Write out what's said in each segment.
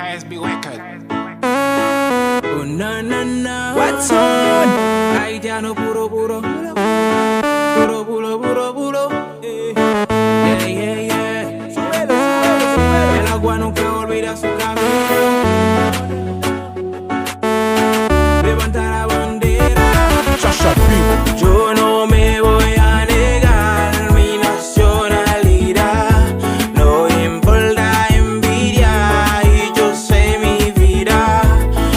KSB Record. Oh, no, no, no. What's on? Haitiano puro, puro. Puro, puro, puro, puro. Yeah, yeah, yeah. Súbelo, súbelo, súbelo. El agua nunca olvida su camino. Levanta la bandera. Yo no me voy a negar mi nacionalidad. No importa envidia y yo sé mi vida.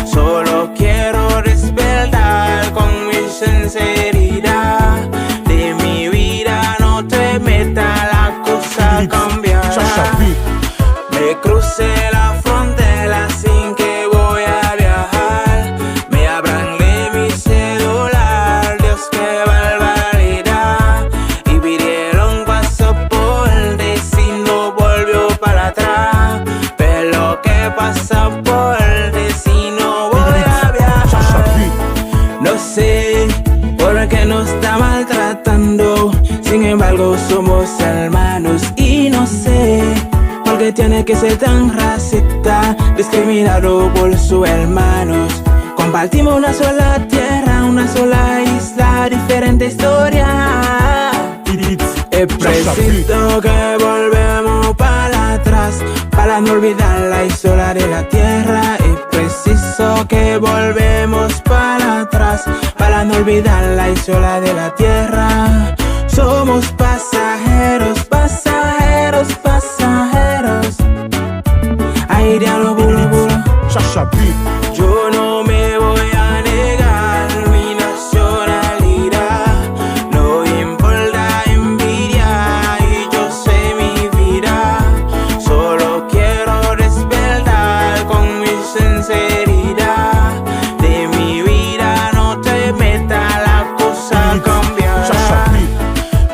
Solo quiero respetar con mi sinceridad. De mi vida no te metas, la cosa cambiará. Me crucé la frontera sin que voy a viajar. Me hablan de mi celular, Dios qué barbaridad. Y pidieron pasaporte si no volvió para atrás. Pero qué pasaporte si no voy a viajar. No sé por qué nos está maltratando. Sin embargo somos hermanos y no sé por qué tiene que ser tan racista, discriminado por sus hermanos. Compartimos una sola tierra, una sola isla, diferente historia. Es preciso que volvemos para atrás, para no olvidar la historia de la tierra. Es preciso que volvemos para atrás, para no olvidar la historia de la tierra. Somos pasajeros, pasajeros, pasajeros. Haitiano puro, puro. Yo no me voy a negar mi nacionalidad. No importa envidia y yo sé mi vida. Solo quiero respetar con mi sinceridad. De mi vida no te metas, la cosa cambiará.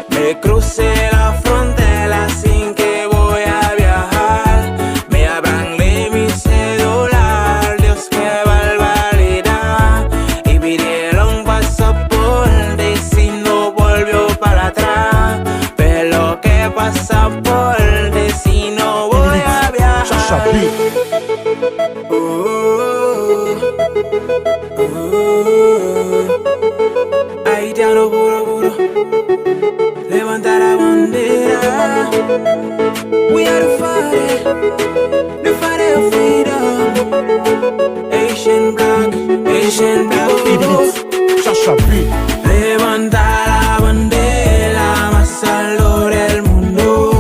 Me crucé la frontera sin que voy a viajar. Me hablan de mi celular, Dios qué barbaridad. Y pidieron pasaporte si no volvió para atrás. Pero qué pasaporte si no voy a viajar. Haitiano puro, puro. Levanta la bandera. We are the fighter of freedom. Asian black people. Levanta la bandera más alto del mundo,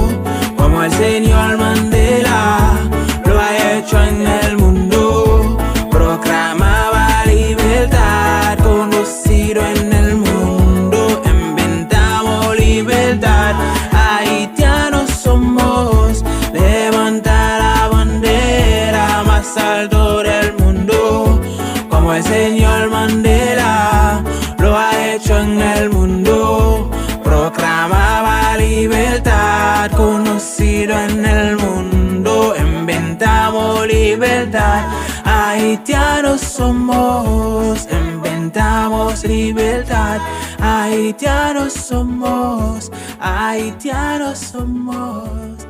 como el señor Mandela lo ha hecho en el mundo. Proclamaba libertad, conocido en el mundo. Inventamos libertad, haitianos somos. Levanta la bandera más alto del mundo, como el señor Mandela lo ha hecho en el mundo. Proclamaba libertad, conocido en el mundo. Inventamos libertad, haitianos somos. Inventamos libertad, haitianos somos. Haitianos somos.